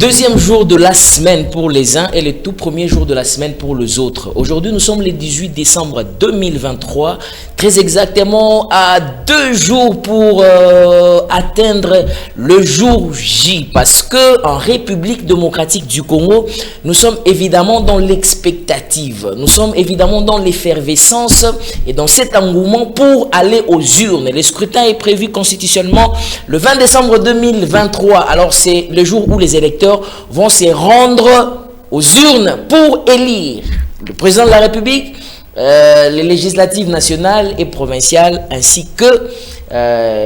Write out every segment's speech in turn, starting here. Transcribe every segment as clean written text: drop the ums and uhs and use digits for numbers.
Deuxième jour de la semaine pour les uns et le tout premier jour de la semaine pour les autres. Aujourd'hui, nous sommes le 18 décembre 2023, très exactement à 2 jours pour atteindre le jour J. Parce que en République démocratique du Congo, nous sommes évidemment dans l'expectative. Nous sommes évidemment dans l'effervescence et dans cet engouement pour aller aux urnes. Le scrutin est prévu constitutionnellement le 20 décembre 2023. Alors, c'est le jour où les électeurs vont se rendre aux urnes pour élire le président de la République, les législatives nationales et provinciales, ainsi que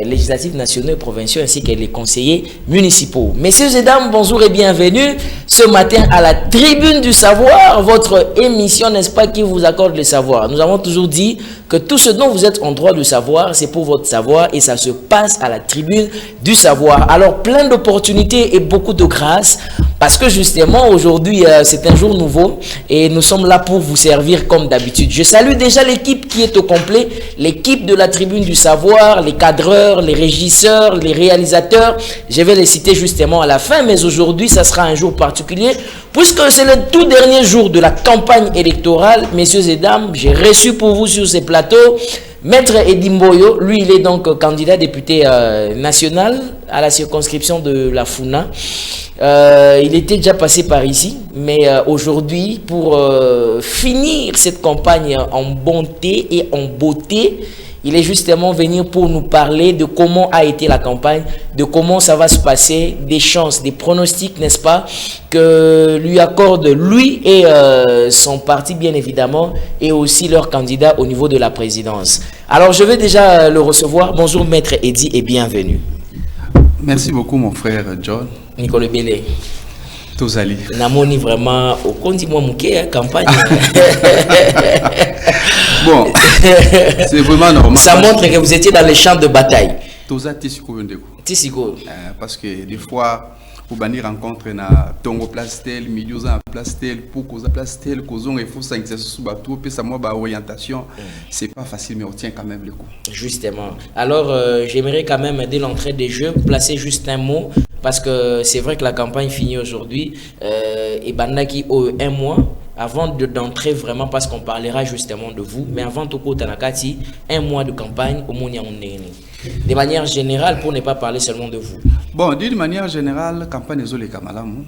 législatives nationaux et provinciaux, ainsi que les conseillers municipaux. Messieurs et dames, bonjour et bienvenue ce matin à la Tribune du Savoir, votre émission, n'est-ce pas, qui vous accorde le savoir. Nous avons toujours dit que tout ce dont vous êtes en droit de savoir, c'est pour votre savoir et ça se passe à la Tribune du Savoir. Alors, plein d'opportunités et beaucoup de grâce parce que justement, aujourd'hui, c'est un jour nouveau et nous sommes là pour vous servir comme d'habitude. Je salue déjà l'équipe qui est au complet, l'équipe de la Tribune du Savoir, les cadreurs, les régisseurs, les réalisateurs. Je vais les citer justement à la fin, mais aujourd'hui, ça sera un jour particulier puisque c'est le tout dernier jour de la campagne électorale. Messieurs et dames, j'ai reçu pour vous sur ces plateaux Maître Eddy Mboyo. Lui, il est donc candidat député national à la circonscription de la Funa. Il était déjà passé par ici, mais aujourd'hui, pour finir cette campagne en bonté et en beauté, il est justement venu pour nous parler de comment a été la campagne, de comment ça va se passer, des chances, des pronostics, n'est-ce pas, que lui accorde lui et son parti, bien évidemment, et aussi leur candidat au niveau de la présidence. Alors, je vais déjà le recevoir. Bonjour, Maître Eddy, et bienvenue. Merci beaucoup, mon frère John. Nicolas Bélé. Tozali. Namoni vraiment au compte moi mouké campagne. Bon, c'est vraiment normal. Ça montre que vous étiez dans les champs de bataille. Toza tisiko ndeko. Tisiko. Parce que des fois pour banir rencontre na tongo place tel, midioza place tel, pour cause place tel, causons il faut s'inquiéter sous bateau, puis ça moi ba orientation, c'est pas facile mais on tient quand même le coup. Justement. Alors j'aimerais quand même dès l'entrée des jeux placer juste un mot parce que c'est vrai que la campagne finit aujourd'hui et bandaki au un mois avant d'entrer vraiment parce qu'on parlera justement de vous, mais avant tout Tanakati, un mois de campagne au Monia Ondeni. De manière générale, pour ne pas parler seulement de vous. Bon, d'une manière générale, campagne Zolé Kamalamu,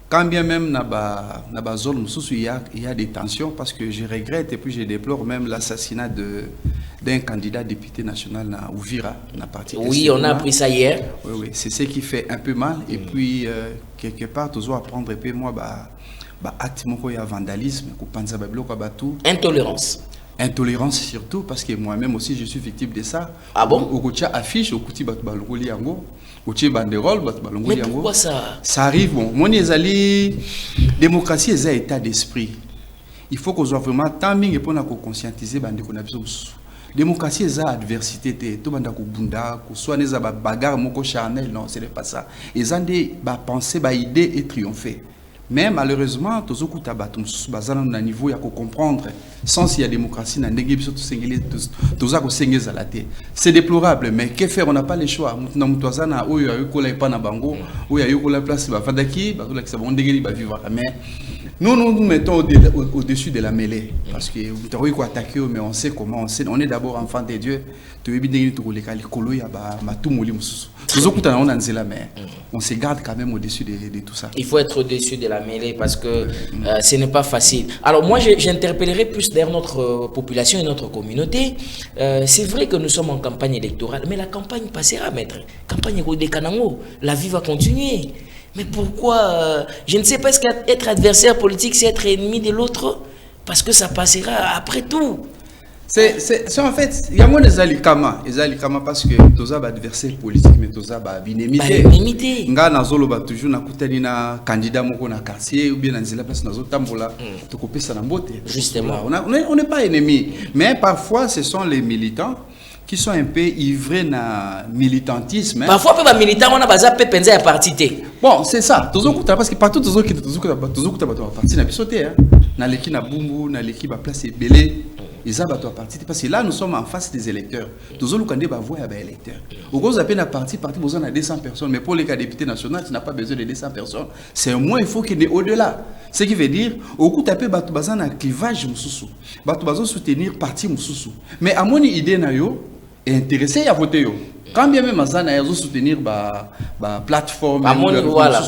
quand bien même na zone il y a des tensions parce que je regrette et puis je déplore même l'assassinat d'un candidat député national na Ouvira, na partie. Oui, on a appris ça hier. Oui, c'est ce qui fait un peu mal et puis quelque part toujours apprendre et puis moi acte moko ya vandalisme, kupanza ba bloc ba tout. Intolérance surtout parce que moi-même aussi je suis victime de ça. Ah bon? Au kotia affiche au kuti bat balongoli yango, kotia banderole bat balongoli yango. Mais pourquoi ça? Ça arrive bon. Mon ezali démocratie est un état d'esprit. Il faut qu'on soit vraiment timing et pour na ko conscientiser bande ko na biso. Démocratie est adversité tout banda ko bunda ko soit neza ba bagarre moko charnel non, ce n'est pas ça. Ils ont des ba penser ba idée et triompher. Mais malheureusement, tous les niveau il comprendre sans s'il y a démocratie, c'est déplorable. Mais que faire? On n'a pas le choix. Mais nous nous mettons au-dessus de la mêlée parce que nous attaquer, mais on sait comment. On est d'abord enfant de Dieu. On se garde quand même au-dessus de tout ça. Il faut être au-dessus de la mêlée parce que ce n'est pas facile. Alors moi, j'interpellerai plus derrière notre population et notre communauté. C'est vrai que nous sommes en campagne électorale, mais la campagne passera, maître. Campagne de Kanango, la vie va continuer. Mais pourquoi je ne sais pas, est-ce qu'être adversaire politique, c'est être ennemi de l'autre? Parce que ça passera après tout. C'est en fait, il y a moins des alikama parce que tous les adversaires politiques, mais tous les inimité. Nga nazolo ba toujours na kutani na candidat moko na quartier ou bien na nzela place nazo tambola to kopesa na mbote. Justement, on n'est pas ennemis, mais parfois ce sont les militants qui sont un peu ivrés na militantisme. Parfois peu ba militant on a baza pe penza ya parti té. Bon, c'est ça. Toujours parce que partout toujours parti na bisoté hein. Na leki na bumbu, na leki ba place belé. Ils ont battu à partir parce que là nous sommes en face des électeurs. Tous les candidats voient les électeurs. Au gros appel à parti besoin de 200 personnes, mais pour les cas députés nationaux, tu n'as pas besoin de 200 personnes. C'est un moins il faut qu'il y ait au-delà. Ce qui veut dire au coup taper battu besoin d'un clivage mususu. Battu besoin soutenir parti mususu. Mais à mon idée na yo est intéressé à voter yo. Quand bien même Azana ils soutenir la plateforme voilà.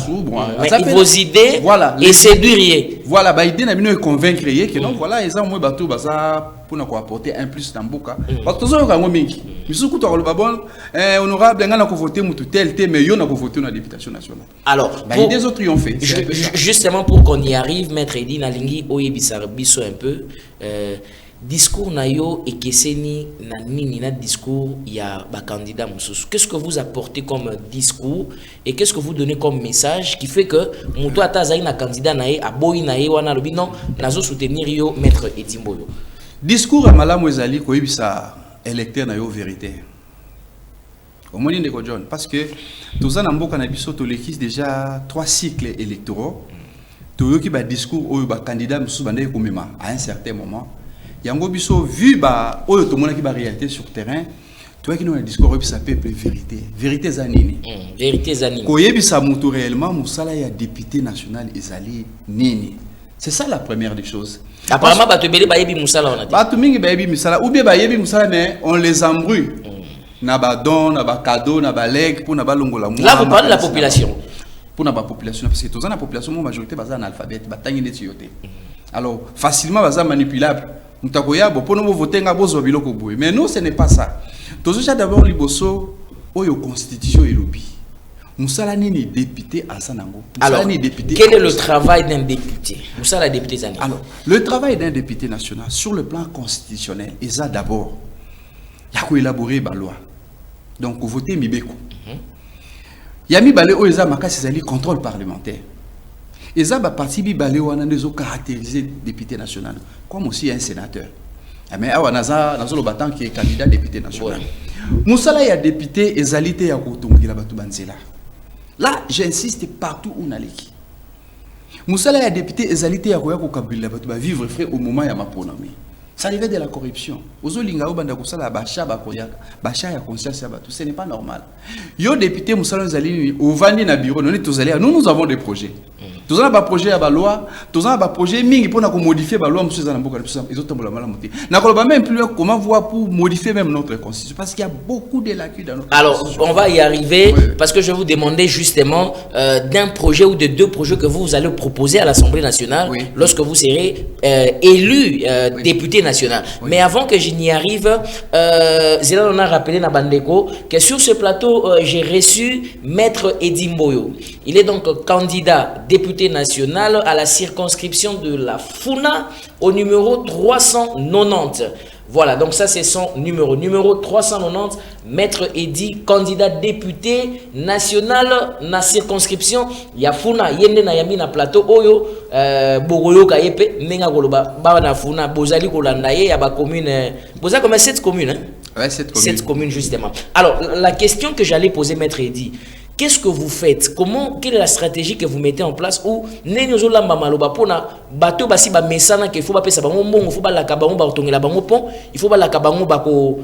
Mais vos idées voilà, et séduire. Voilà, bah idée n'a bien convaincre que donc voilà ils ont moins bateau baza pour nous apporter un plus dans boka. Parce que toujours quand mingi. Monsieur Kouto le babon honorable ngana ko voter mutu tel mais yo na ko voter na députation nationale. Alors, bah des autres ont fait. Justement pour qu'on y arrive, maître Edi Nalingi oyebisa biso un peu discours na yo et keseni na nini na discours ya ba candidat mususu. Qu'est-ce que vous apportez comme discours et qu'est-ce que vous donnez comme message qui fait que muto atazai na candidat na ye aboyi na ye wana lobi non nazo soutenir yo maître Edi Mboyo. Discours à malamu ezali ko yebisa électeur na yo vérité. Au moins ndeko John parce que tous en mboka na biso to l'équipe déjà 3 cycles électoraux. To yoki ba discours oyo ba candidat mususu bande ko mema à un certain moment. Yango biso vu ba oyo to mona ki ba réalité sur terrain toi qui nous un discours oyo ça peuple vérité zanini vérité zanini ko yebisa mutu réellement musala ya député national ezali nini. C'est ça la première des choses. Apparemment bato beli ba yebi musala on a dit bato mingi ba yebi musala ou bien ba yebi musala mais on les embrouille na ba don na ba cadeau na ba leg pour na ba longola mo. Là vous parlez de la population pour na ba population parce que tous la population majorité baza analphabète ba tangi neti yote. Alors facilement baza manipulable. Mais nous, ce n'est pas ça. D'abord, liboso, oyo constitution et lobby. Moussala ni député à Sanango. Alors, quel est le travail d'un député? Moussala député Zango. Alors, le travail d'un député national sur le plan constitutionnel, et ça d'abord, il y a élaborer la loi. Donc, vous votez Mibeko. Il y a mis balé au ESA Makasi contrôle parlementaire. Et ça, parti bibalé ou ananezo caractérisé député national, comme aussi un sénateur. Mais à Wanaza, dans le battant qui est candidat député national. Moussala y a député ezalité ya kotongi la batu banzela. Là, j'insiste partout où on a l'équipe. Moussala y a député ezalité ya koya kokabila la batu ba vivre frais au moment ya maponami. Ça arrivait de la corruption. Ozolinga obanda kusala bacha bakoyaka, bacha ya conscience ya batu, ce n'est pas normal. Yo député Moussala ezali au vandi na bureau, nous avons des projets. Tous avons un projet à la loi, tous avons un projet mingi pour modifier la loi, monsieur Zanamboka, ils ont la malamouté. N'a même plus comment voir pour modifier même notre constitution, parce qu'il y a beaucoup de lacunes dans notre constitution. Alors, on va y arriver, parce que je vais vous demander justement d'un projet ou de 2 projets que vous allez proposer à l'Assemblée nationale lorsque vous serez élu député national. Mais avant que je n'y arrive, Zélan on a rappelé Nabandeko que sur ce plateau, j'ai reçu Maître Edi Mboyo. Il est donc candidat député national à la circonscription de la Funa au numéro 390. Voilà, donc ça c'est son numéro 390, Maître Edi, candidat député national na circonscription ya Funa yende na yami na plateau oyo bogoyo kayepe nenga koloba ba na Funa bozali kolanda ye ya ba commune boza comme 7 communes hein. Ouais, 7 communes justement. Alors la question que j'allais poser Maître Edi, qu'est-ce que vous faites? Quelle est la stratégie que vous mettez en place où nenyozo lamba maloba pona bato basi ba mesana que faut ba pesa bango mbongo, faut ba la kabango ba tongela bango pont, il faut ba la kabango ba ko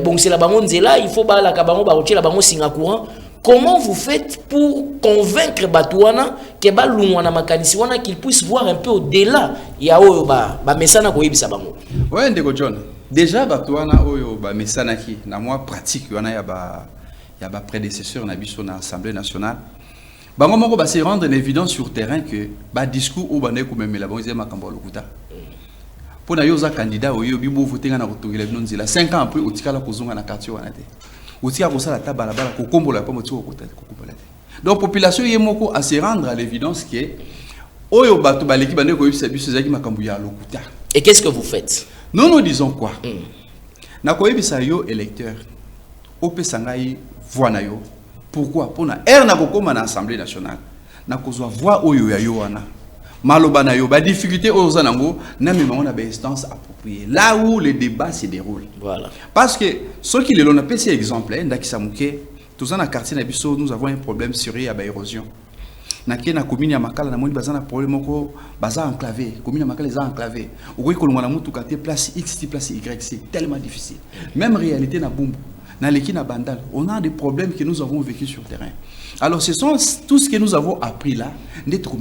bongsela bango nzela, il faut ba la kabango ba rotiela bango singa courant. Comment vous faites pour convaincre Batouana que ba lungwana makanisi wana qu'il puisse voir un peu au-delà ya oyo ba mesana ko yebisa bango? Ouais, ndeko John. Déjà Batouana oyo ba mesana ki na moi pratique wana ya ba il y a des prédécesseurs dans l'Assemblée nationale. Bango moko ba se rendre en évidence sur terrain que ba discours ou bande ko memela bon zema kamba lokuta. Pour na yoza candidat oyo bibo voter na kotongela binonzela 5 ans après otikala kozonga na quartier wana te. Otika ko sala tabala bala ko kombola pa motiko ko kombola te. Donc population yemoko à se rendre à l'évidence que oyo bato baleki bande ko yebisa biso zaki makambu ya lokuta. Et qu'est-ce que vous faites? Nous disons quoi? Na ko yebisa yo électeur. Ope sangai voix na yo. Pourquoi? Pour na na kokoma na Assemblée nationale. Na kozwa voix oyo ya yo wana. Maloba na yo ba difficulté oyo zanango na même on a des instances appropriées. Là où le débat se déroule. Voilà. Parce que ceux qui l'on appelle ces exemples ndaki samuke, tous en quartier na biso nous avons un problème sérieux à l'érosion. na commune ya Makala na moni bazana problème moko baza enclavé commune ya Makala est enclavé okoki kolonga na mutu kate place X place Y c'est tellement difficile même réalité na Bumbu na leki na Bandal on a des problèmes que nous avons vécu sur le terrain. Alors ce sont tout ce que nous avons appris là d'être au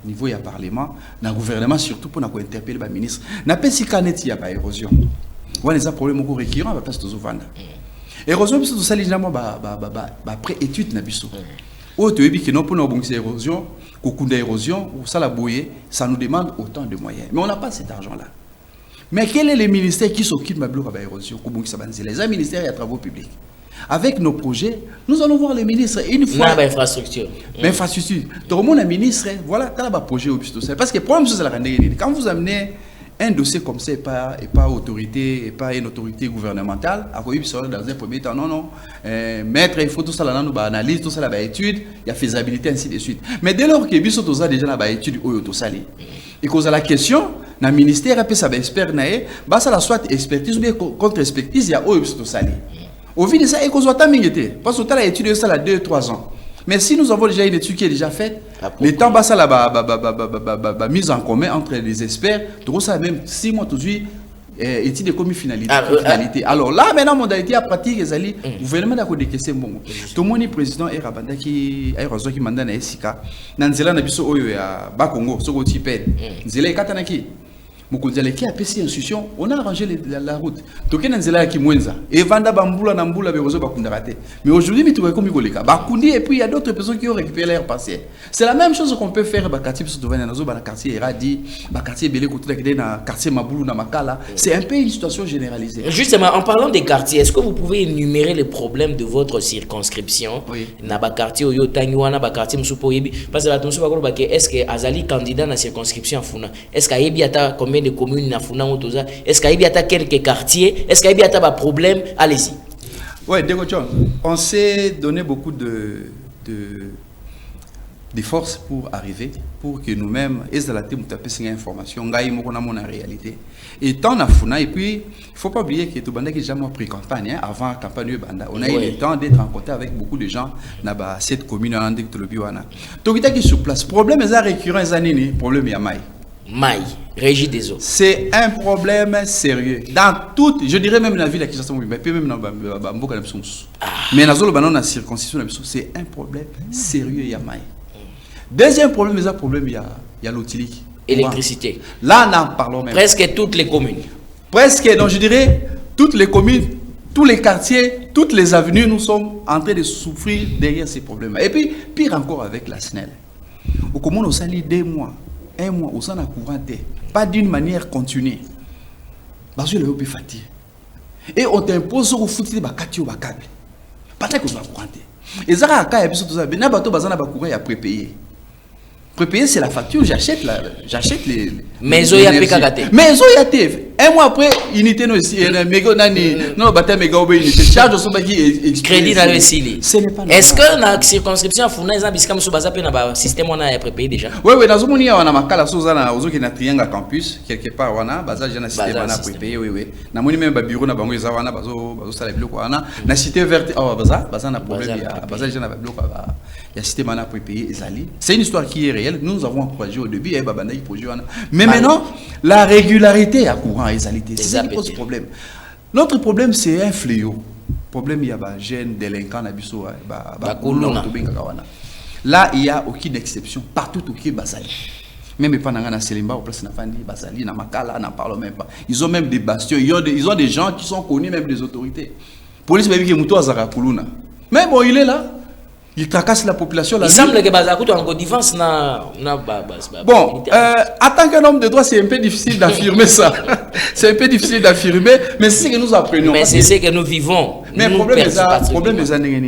niveau ya parlement na gouvernement surtout pour na ko interpeller ba ministre na pesi kanet ya ba érosion on a des problèmes moko récurrents ba place tozovanda érosion biso to sali jambo ba pré étude na biso. Oh, tu dis que non, pour nous bondir érosion, qu'on érosion, ou ça la bouiller, ça nous demande autant de moyens. Mais on n'a pas cet argent-là. Mais quel est le ministère qui s'occupe de la érosion? Les ministères et travaux publics. Avec nos projets, nous allons voir les ministres une fois. L'infrastructure. L'infrastructure. Tout le monde est ministre, voilà, tu as un projet au plus. Parce que le problème, c'est la quand vous amenez un dossier comme ça et pas autorité et pas une autorité gouvernementale à quoi dans un premier temps non maître il faut tout ça là nous analyse tout ça là étude il y a faisabilité ainsi de suite mais dès lors que biso tout ça déjà là étude ou tout ça et cause la question na ministère après ça expert naé bah ça la soit expertise ou bien contre expertise il y a tout ça au vu de ça et cause ta mingete parce que tu as étudié ça là 2-3 ans. Mais si nous avons déjà une étude qui est déjà faite, le temps bas ça la mise en commun entre les experts, tout ça même 6 mois aujourd'hui étude de commis finalité. Alors là maintenant modalité à pratique les alliés gouvernement d'accord de question bon. Tout le monde est président et Rabanda qui a raison qui manda na esika. Nanzela na biso oyo ya ba Congo soko tipel. Nzela ikatana ki Mukunzele qui a PC institution, on a arrangé la route. Token Nzela qui mwenza. Et Vanda Bambula Nambula Berozo Bakunda raté. Mais aujourd'hui, mais tu vois comme Igoleka. Bakundi et puis il y a d'autres personnes qui ont récupéré l'air partiel. C'est la même chose qu'on peut faire Bakati sur Tovana Nazo, dans le quartier Eradi, Bakati Belé Koutou dans le quartier Maboulou Namakala. C'est un peu une situation généralisée. Justement, en parlant des quartiers, est-ce que vous pouvez énumérer les problèmes de votre circonscription? Oui. Naba quartier Oyo Tanywana, ba quartier Msupoyebi. Parce que la Tonso Bakolo Baké, est-ce que Azali candidat dans la circonscription Funa? Est-ce qu'Ayebi a combien de communes na Funa Motoza? Est-ce qu'il y a quelques quartiers? Est-ce qu'il y a des problèmes? Allez-y. Oui, on s'est donné beaucoup de force pour arriver, pour que nous-mêmes, et la information, on a réalité. Et tant na Funa, et puis, il ne faut pas oublier que tout le monde qui jamais pris campagne, avant la campagne Banda. On a eu le temps d'être en contact avec beaucoup de gens dans cette commune, en Andik-Tolobiwana. Donc, il y a sur place. Problème est récurrent, problème est maille. Maï, régie des eaux. C'est un problème sérieux. Dans toute, je dirais même dans la ville qui sont même dans Bamboka mais dans la circoncision, c'est un problème sérieux il y a Maï. Deuxième problème, il y a l'otilique. Électricité. Là, n'en parlons même. Presque toutes les communes. Presque, donc je dirais toutes les communes, tous les quartiers, toutes les avenues, nous sommes en train de souffrir derrière ces problèmes. Et puis, pire encore avec la SNEL. Au commun, on s'allie 2 mois. 1 mois, au sein de la couranté, pas d'une manière continue. Parce que le est fatigué. Et on t'impose au foot de bakati ou bakable. Pas très que la couranté. Et ça, à cas, il y a des bateaux basés dans la prépayé. Prépayé, c'est la facture, j'achète les. Mais il y a PKT. Mais il y a TV. 1 mois après, unité non, non, bataille méga unité. Charge de son qui crédit dans le CILI. Ce n'est pas est-ce que dans la circonscription, il faut un système on a prépayé déjà? Oui, dans ce moment, on a marqué la chose dans un triangle campus, quelque part, on a basé un système on a prépayé, oui. Dans mon même bureau, on a bango on a baso ça le bloc on a la cité verte, basé un problème, basé un bloc, il y a système on a prépayé Ezali. C'est une histoire qui est réelle. Nous avons encouragé au début, mais maintenant, la régularité à courant. C'est ça qui pose problème. Notre problème, c'est un fléau. Le problème, il y a des jeunes délinquants. Là, il n'y a aucune exception. Partout où il y a Basali. Même pas dans Selimba, au place Nafandi, Basali, dans Makala, n'en parlons même pas. Ils ont même des bastions. Ils ont des gens qui sont connus, même des autorités. Police, même qui est Mouto Azara Kuluna. Mais bon, il est là. Il tracasse la population. Il semble que Bazakou est en codivance. Bon, en tant qu'un homme de droit, c'est un peu difficile d'affirmer ça. C'est un peu difficile d'affirmer, mais c'est ce que nous apprenons. Mais c'est ce que nous vivons. Mais le problème des années,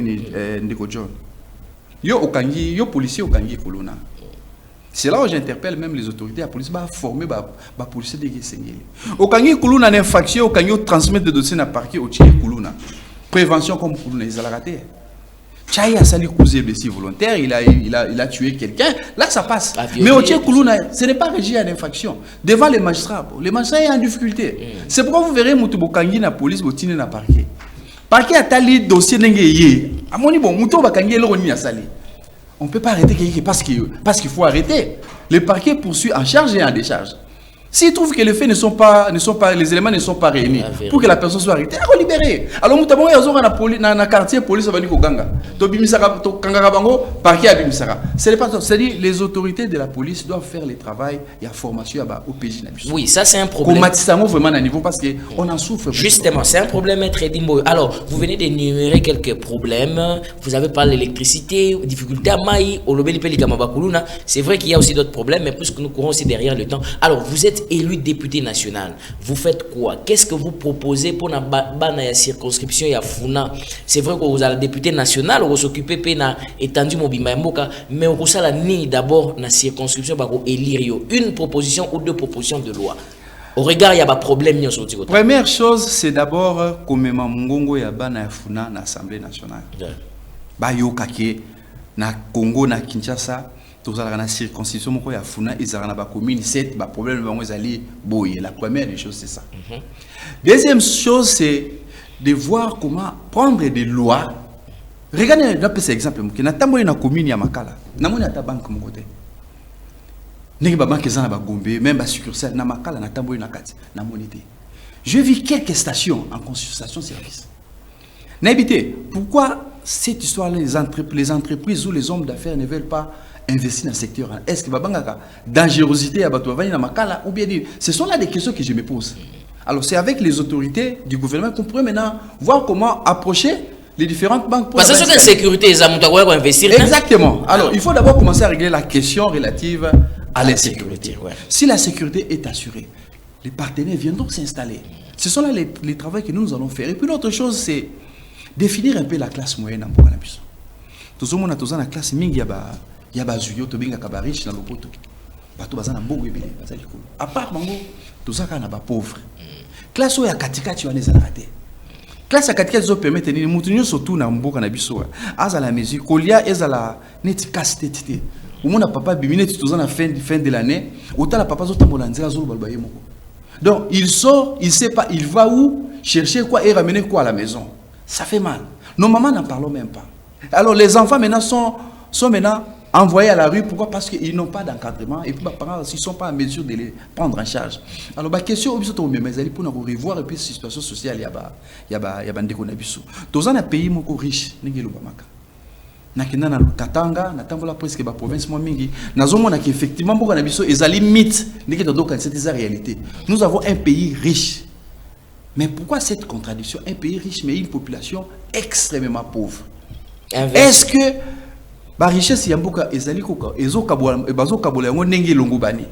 yo policier Okangi Kolona. C'est là où j'interpelle même les autorités. La police va former les policiers de Gessengeli. Okangi Kolona, une infraction, Okangi transmettre des dossiers à parquet au Tchèque Kolona. Prévention comme Kolona, ils ont raté. Tchaï a sali causé blessé volontaire, il a tué quelqu'un, là ça passe. Mais au Tchèque Koulouna, ce n'est pas régi à l'infraction. Devant les magistrats sont en difficulté. C'est pourquoi vous verrez Moutou Bokangi na police, Botine na parquet. Parquet a tali dossier n'engayé. À mon niveau, Moutou Bokangi est l'oroni à sali. On ne peut pas arrêter quelqu'un parce qu'il faut arrêter. Le parquet poursuit en charge et en décharge. S'il trouve que les faits les éléments ne sont pas réunis pour que la personne soit arrêtée, elle est libérée. Alors, nous avons dans le quartier, police va venir au Ganga. C'est-à-dire les autorités de la police doivent faire le travail. Il y a formation au PJ. Oui, ça c'est un problème. Vraiment à niveau parce qu'on en souffre. Justement, c'est un problème très dimbo. Alors, vous venez d'énumérer quelques problèmes. Vous avez parlé de l'électricité, difficultés à Maï, au Lobeli Pelikamabakuluna. C'est vrai qu'il y a aussi d'autres problèmes, mais puisque nous courons aussi derrière le temps. Alors, vous êtes élu député national, vous faites quoi? Qu'est-ce que vous proposez pour la circonscription et à Funa? C'est vrai que vous êtes député national, vous s'occupez de l'étendue mobile, mais vous avez d'abord la circonscription pour élire une proposition ou deux propositions de loi. Au regard, il y a des problèmes. Première chose, c'est d'abord comme Mongongo ya bana Funa na Assemblée nationale. Ba yo kake na Congo na Kinshasa. Tous la circonscription moko ya Funa izarana ba commune 7 ba problème bango ezali boye. La première des choses c'est ça. Deuxième chose c'est de voir comment prendre des lois. Regardez d'après cet exemple moko na tamboli na commune ya Makala. Na moni ata banque moko te. Negi ba banque ezana ba Gombe même ba succursale na Makala na tamboli na kati na moni te. Je vis quelques stations en consultation service. N'habitez pourquoi cette histoire les entreprises ou les hommes d'affaires ne veulent pas investir dans le secteur. Est-ce que la dangerosité à Makala ou bien ce sont là des questions que je me pose. Alors c'est avec les autorités du gouvernement qu'on pourrait maintenant voir comment approcher les différentes banques. Parce que c'est la sécurité, ils ont investir. Exactement. Alors il faut d'abord commencer à régler la question relative à l'insécurité. Si la sécurité est assurée, les partenaires viendront s'installer. Ce sont là les travaux que nous allons faire. Et puis l'autre chose, c'est définir un peu la classe moyenne en Bokanabis. Tout le monde a la classe mingi il y a des gens qui sont riches dans le poteau. À part Mango, tout ça, il y a des pauvres. Classe où il y a Katika, tu vas les arrêter. Classe à Katika, ils permettent de nous surtout dans le Bokanabis. À la musique, il y a des casse tête. Au moins, papa, bimine, tu es à la fin de l'année. Autant la papa, donc, il sort, il ne sait pas, il va où, chercher quoi et ramener quoi à la maison. Ça fait mal. Nos mamans n'en parlent même pas. Alors, les enfants maintenant sont maintenant envoyés à la rue. Pourquoi? Parce qu'ils n'ont pas d'encadrement et puis les parents ne sont pas en mesure de les prendre en charge. Alors, la question est pour nous revoir et puis la situation sociale, il y a des déconnabisu. Dans un pays riche, na Katanga, na tambola presque ba province mo mingi, nazomona qu'effectivement beaucoup na biso ezali mythe, ndike to doka c'est des réalités. Nous avons un pays riche. Mais pourquoi cette contradiction? Un pays riche mais une population extrêmement pauvre. Est-ce que la richesse ya mboka ezali koka ezo kabola e bazo kabola yango ndenge longo bani?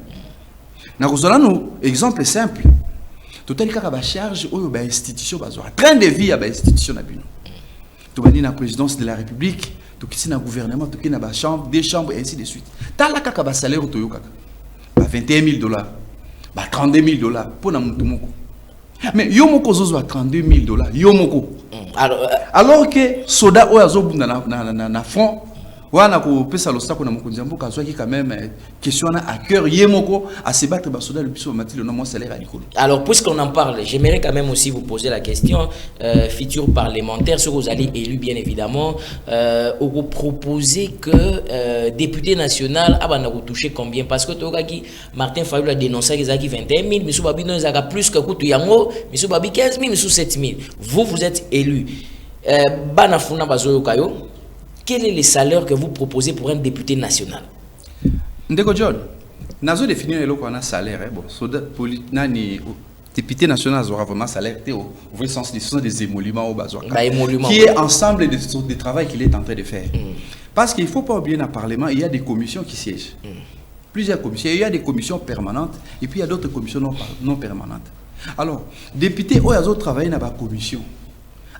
Na kozala no exemple simple. Totali kaka ba charge oyo ba institution bazo. Train de vie ya ba institution na bino. To bani na présidence de la République, to kisi na gouvernement, to kina ba chambre, des chambres et ainsi de suite. Tala kaka ba salaire to yo kaka. Ba $21,000, ba $32,000 pour na mutu moko. Mais yomoko zozo à $32,000, yomoko. Alors que soda oyazo bunda na front, wana ko pesa lo sako na mokonzi mboka azwaki quand même question à cœur yemoko à se battre ba soda le biso matilo na mon salaire à l'école. Alors puisqu'on en parle, j'aimerais quand même aussi vous poser la question futur parlementaire, si vous allez élu bien évidemment, vous proposez que député national abana vous toucher combien? Parce que tokaki Martin Fayulu a dénoncé qu'ils ont 21,000, monsieur Babi non ils ont plus que kutu yango, monsieur Babi 15,000, monsieur 7,000. Vous êtes élu. Banafuna bazoyo kayo. Quel est le salaire que vous proposez pour un député national? Ndeko John, nazo définir le salaire. Bon, député national aura vraiment salaire au vrai sens des émoluments au bazar. Qui est ensemble des travail qu'il est en train de faire. Parce qu'il ne faut pas oublier dans le Parlement, il y a des commissions qui siègent. Plusieurs commissions. Il y a des commissions permanentes et puis il y a d'autres commissions non permanentes. Alors, député, il y a d'autres travail dans la commission.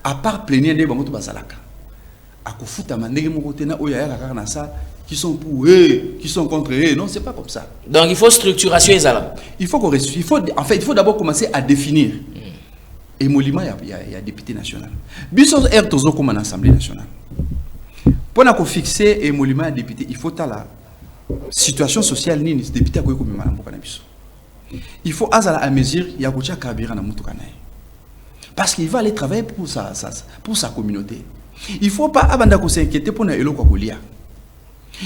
À part plénière de Bamoto Bazalaka. Qui sont pour eux, qui sont contre eux. Non, c'est pas comme ça. Donc il faut structuration et ça. Il faut d'abord commencer à définir. Et Molima, il y a député national. Bisson est toujours comme en Assemblée nationale. Pour nous fixer et Molima député, il faut la situation sociale ni député comme Madame Bokanabiso. Il faut à mesure il y a Gocha Kabira na Mutukanaï. Parce qu'il va aller travailler pour sa communauté. Il ne faut pas s'inquiéter pour nous.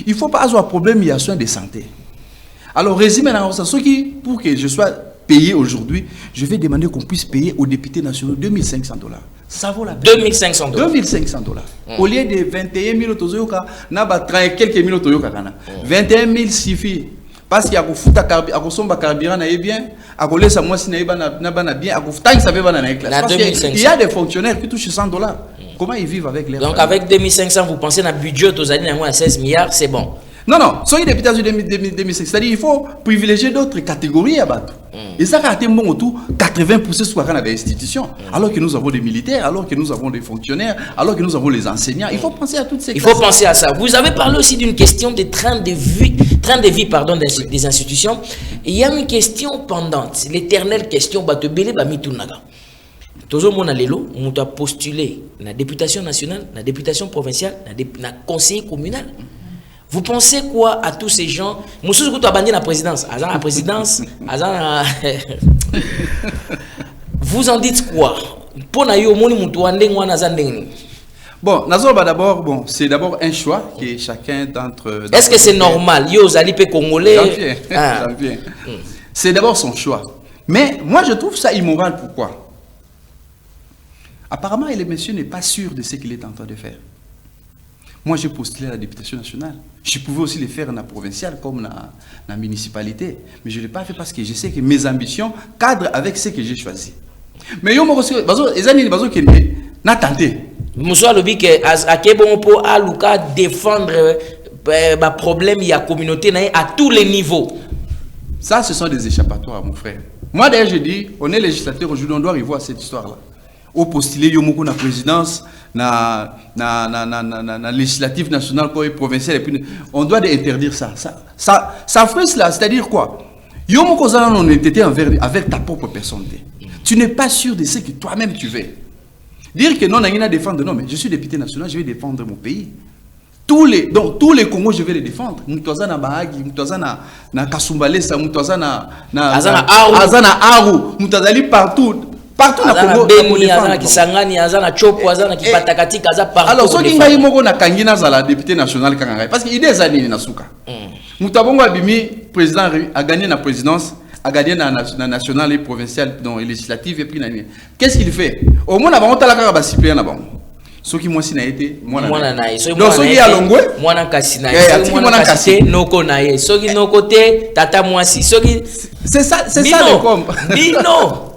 Il ne faut pas avoir un problème, il y a soin de santé. Alors, résumé dans ça, pour que je sois payé aujourd'hui, je vais demander qu'on puisse payer aux députés nationaux 2500 $. Ça vaut la peine. 2500 $. 2500 $. Au lieu de 21 000 tozoyoka, n'a pas 30 quelques mille tozoyoka. 21 000 suffit. Parce qu'il y a un fouta carburant bien, à coller sa moi si n'a pas bien, à tant que ça veut pas dans il y a des fonctionnaires qui touchent 100 $. Comment ils vivent avec les donc avec 2500, vous pensez à un budget à 16 milliards, c'est bon. Non, non, soyez député de 2005, c'est-à-dire qu'il faut privilégier d'autres catégories à battre. Et ça a été bon autour 80% soit dans les institutions, alors que nous avons des militaires, alors que nous avons des fonctionnaires, alors que nous avons les enseignants. Il faut penser à toutes ces questions. Il faut penser à ça. Vous avez parlé aussi d'une question de train de vie pardon, des institutions. Il y a une question pendante, l'éternelle question, Batebele Bamitunaga. Tozo mona lelo, on a postulé la députation nationale, la députation provinciale, la conseiller communal. Vous pensez quoi à tous ces gens? Moussous Koutou a banni la présidence. Vous en dites quoi? Bon, d'abord, bon, c'est d'abord un choix que chacun d'entre. Est-ce que c'est normal? Yo, Zalipe Congolais. C'est d'abord son choix. Mais moi, je trouve ça immoral. Pourquoi? Apparemment, le monsieur n'est pas sûr de ce qu'il est en train de faire. Moi, j'ai postulé à la députation nationale. Je pouvais aussi le faire dans la provinciale comme dans la municipalité. Mais je ne l'ai pas fait parce que je sais que mes ambitions cadrent avec ce que j'ai choisi. Mais yo, moi, les années, n'a tenté. Monsieur Lobi, à Kébon pour Aluka défendre le problème, il y a communauté à tous les niveaux. Ça, ce sont des échappatoires, mon frère. Moi, d'ailleurs, je dis, on est législateur aujourd'hui, on doit revoir cette histoire-là. Au postulé, il y a la présidence, na législative nationale, provinciale, et puis on doit interdire ça. Ça fait cela, c'est-à-dire quoi? Il y a une honnêteté avec ta propre personnalité. Tu n'es pas sûr de ce que toi-même tu veux. Dire que non, on a défendre, non, mais je suis député national, je vais défendre mon pays. Donc tous les Congos, je vais les défendre. Moutoza na Bahagi, Moutoza na Kasumbalesa, Moutoza na Azana Aru, Moutazali partout. Partout dans le Congo, alors, ce qui est moko na kangina za la député national kanganga parce qu'il y a des années na suka. Moutabongo Abimi président a gagné la présidence, a gagné la nationale et provinciale donc législative et puis qu'est-ce qu'il fait? Au moins avant on la citoyen là-bas. Ce qui moi si na été moi na. Donc ce qui a longwe moi na kasina. Moi na kasite noko na ye. Ce qui no côté tata moi si. C'est ça le com. Dino.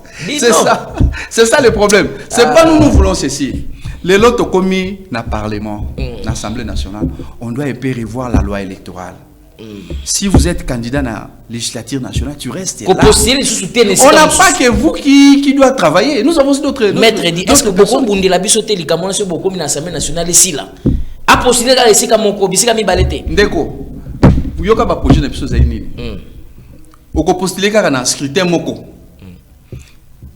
C'est ça le problème. C'est pas nous voulons ceci. Les lots commis dans le Parlement, dans l'Assemblée nationale, on doit un peu revoir la loi électorale. Si vous êtes candidat dans la législature nationale, tu restes là. On n'a pas que vous qui doit travailler. Nous avons aussi d'autres. Maître dit, est-ce que beaucoup de la bisoté, les Camerounais, sont beaucoup dans l'Assemblée nationale ici là? A postulé dans les Sikamoko, Bissikami Balete. Ndeko, vous y avez pas projet de bisoté zaini. Vous postulez dans un scrutin moko.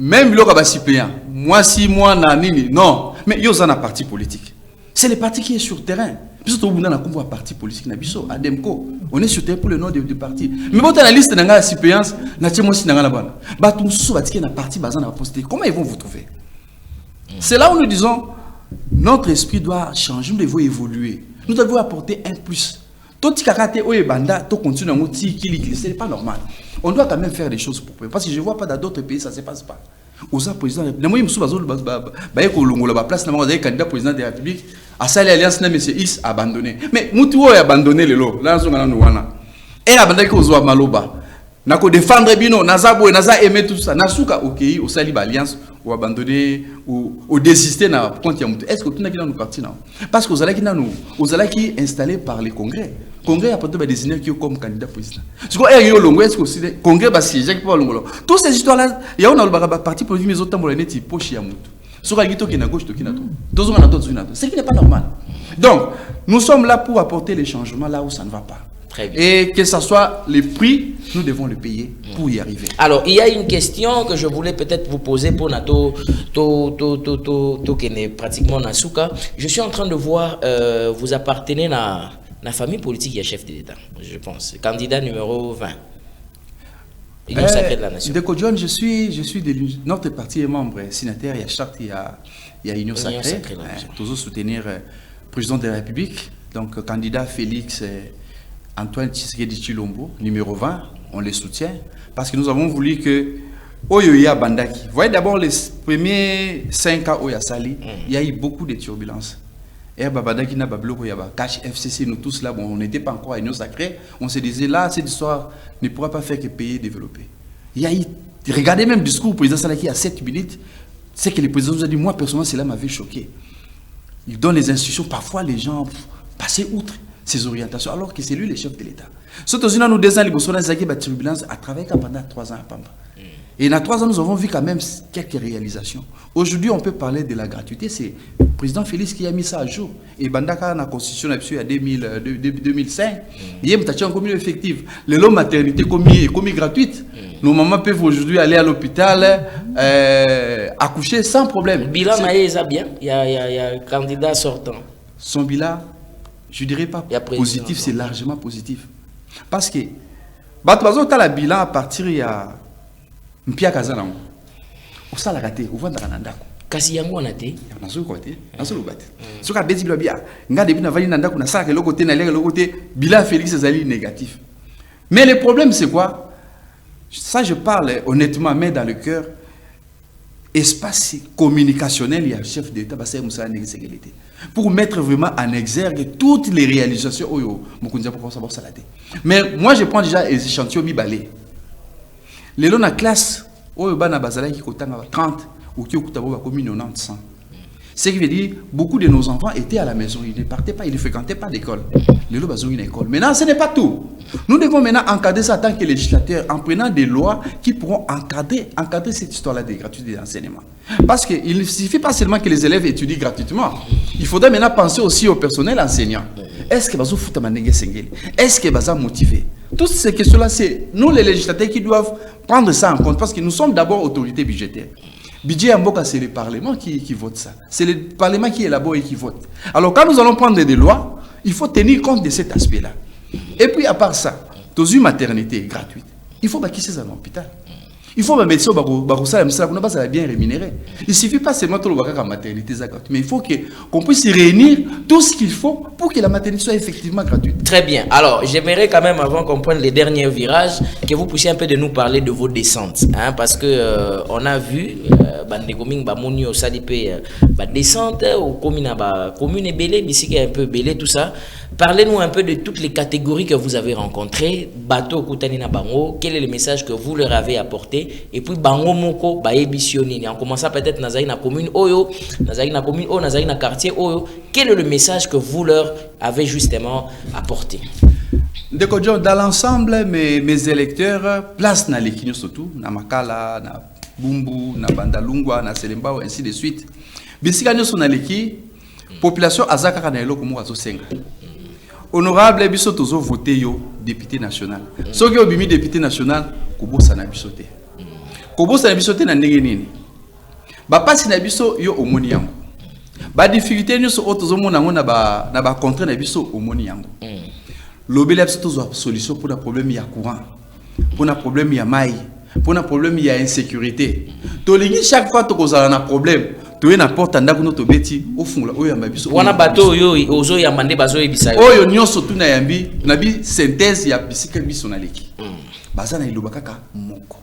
Même le Kabasipéen, moi si moi nanini, non, mais il y a un parti politique. C'est le parti qui est sur le terrain. Puis surtout, on a un parti politique, on est sur le terrain pour le nom du parti. Mais quand on a la liste de la suppléance, on a un parti basé dans la postée. Comment ils vont vous trouver? C'est là où nous disons, notre esprit doit changer, nous devons évoluer. Nous devons apporter un plus. Tout ce n'est pas normal. On doit quand même faire des choses pour eux. Parce que je ne vois pas dans d'autres pays, ça ne se passe pas. Aux présidents, je place candidat président de la République, à ça l'alliance, M. X abandonné. Mais Moutou a abandonné le lot. Là, on a et abandonné que Maloba. Nako défendre bino, Nazabo et Naza aimer tout ça. Nasuka, ok, au sali alliance, ou abandonner, ou désister na compte Yamoutou. Est-ce que tout n'a pas nous parti non? Parce que vous allez qui installé par les congrès. Congrès a peut-être désigné qui comme candidat président. Ce qu'on est longue, est-ce que le congrès va siéger pour longue. Toutes ces histoires-là, il y a un parti politique, mais autant pour les nets, poche Yamoutou. Ce qu'on a dit qui est à gauche, qui est à droite. Ce qui n'est pas normal. Donc, nous sommes là pour apporter les changements là où ça ne va pas. Très bien. Et que ce soit les prix, nous devons le payer pour y arriver. Alors, il y a une question que je voulais peut-être vous poser pour Nato, qui est pratiquement Nasuka. Je suis en train de voir, vous appartenez à la famille politique et chef de l'État, je pense. Candidat numéro 20. Union sacrée de la nation. De John, je suis de notre parti est membre signataire, il y a charte, il y a Union sacrée. Toujours soutenir le président de la République. Donc, candidat Félix Antoine Tshisekedi Tshilombo, numéro 20, on les soutient parce que nous avons voulu que Oyoya Bandaki. Vous voyez d'abord les premiers 5 ans Oya Sali, il y a eu beaucoup de turbulences. Et Babandaki n'a pas bloqué, Cash FCC, nous tous là, bon, on n'était pas encore à Union Sacrée. On se disait là, cette histoire ne pourra pas faire que pays développer. Il y a eu, regardez même le discours du président Salaki à 7 minutes, c'est que le président nous a dit, moi personnellement, cela m'avait choqué. Il donne les instructions, parfois les gens passaient outre ses orientations, alors que c'est lui le chef de l'État. Surtout si nous deux ans, les Bossona Zaki, la turbulence a travaillé pendant 3 ans à Pamba. Et dans 3 ans, nous avons vu quand même quelques réalisations. Aujourd'hui, on peut parler de la gratuité. C'est le président Félix qui a mis ça à jour. Et Bandaka, la constitution, il y a 2005, il y a une commune effective. Les lots maternité commis gratuite. Nos mamans peuvent aujourd'hui aller à l'hôpital, accoucher sans problème. Le bilan est bien. Il y a un candidat sortant. Son bilan, je ne dirais pas positif, c'est largement positif. Parce que, tu as le bilan à partir il y a Mpia Kazana. Au sala raté, au vent d'Anandako. Kasi yango anate. Nazo côté, nazo le battre. Ce qu'a dit bien. Nga depuis na vali Nandako na sala que le côté na le côté bilan Félix Zali négatif. Mais le problème c'est quoi? Ça je parle honnêtement, mais dans le cœur. Espace communicationnel, il y a un chef d'État, pour mettre vraiment en exergue toutes les réalisations. Mais moi je prends déjà les échantillons mi-balés. Les lots na classe, au bas na bazala qui coûte 30 ou qui coûte 90. Ce qui veut dire beaucoup de nos enfants étaient à la maison, ils ne partaient pas, ils ne fréquentaient pas d'école. Les lots ont une école. Maintenant, ce n'est pas tout. Nous devons maintenant encadrer ça en tant que législateurs en prenant des lois qui pourront encadrer cette histoire-là de gratuité d'enseignement. Parce qu'il ne suffit pas seulement que les élèves étudient gratuitement. Il faudrait maintenant penser aussi au personnel enseignant. Est-ce que vous Est-ce que vous motivé? Toutes ces questions-là, c'est nous les législateurs qui doivent prendre ça en compte parce que nous sommes d'abord autorités budgétaires. Budget Mboka, c'est le Parlement qui vote ça. C'est le Parlement qui élabore et qui vote. Alors quand nous allons prendre des lois, il faut tenir compte de cet aspect-là. Et puis à part ça, dans une maternité gratuite, il faut qu'ils soient à l'hôpital. Il faut que les médecins soient bien rémunérés. Il ne suffit pas seulement de la maternité gratuite, mais il faut qu'on puisse réunir tout ce qu'il faut pour que la maternité soit effectivement gratuite. Très bien. Alors, j'aimerais quand même, avant qu'on prenne les derniers virages, que vous puissiez un peu de nous parler de vos descentes. Hein, parce que on a vu, descente, commune et belé, ici un peu belé, tout ça. Parlez-nous un peu de toutes les catégories que vous avez rencontrées. Bateau Koutanina Bango, quel est le message que vous leur avez apporté? Et puis Bango Moko, Baebisioni. En commençant peut-être dans la commune Oyo, dans la commune Oyo, dans le quartier Oyo. Quel est le message que vous leur avez justement apporté? Dans l'ensemble, mes électeurs, place na l'équipe surtout, na Makala, na Bumbu, na Bandalungwa, na Selembao, ainsi de suite. Bisika nyo na l'équipe, population azaka na eloko mo azosenga. Honorable biso tozo voté yo député national. Soki obimi député national kobosa na biso te. Kobosa na biso te na ndenge nini? Ba pasi na biso yo omoni yango. Ba difficulté nyonso otozo mona ngo na ba contre na biso omoni yango. Lobela biso tozo solution pour le problème ya courant, pour le problème ya mai, pour le problème ya insécurité. Tolingi chaque fois tokozala na problème. Tu es n'importe ndako no tobeti au fond là oyo mabiso wana bato yo ozo ya mande bazo ebisa yo oyo nyonso tu na yambi na bi synthèse ya bisika biso na leki baza na iloba kaka moko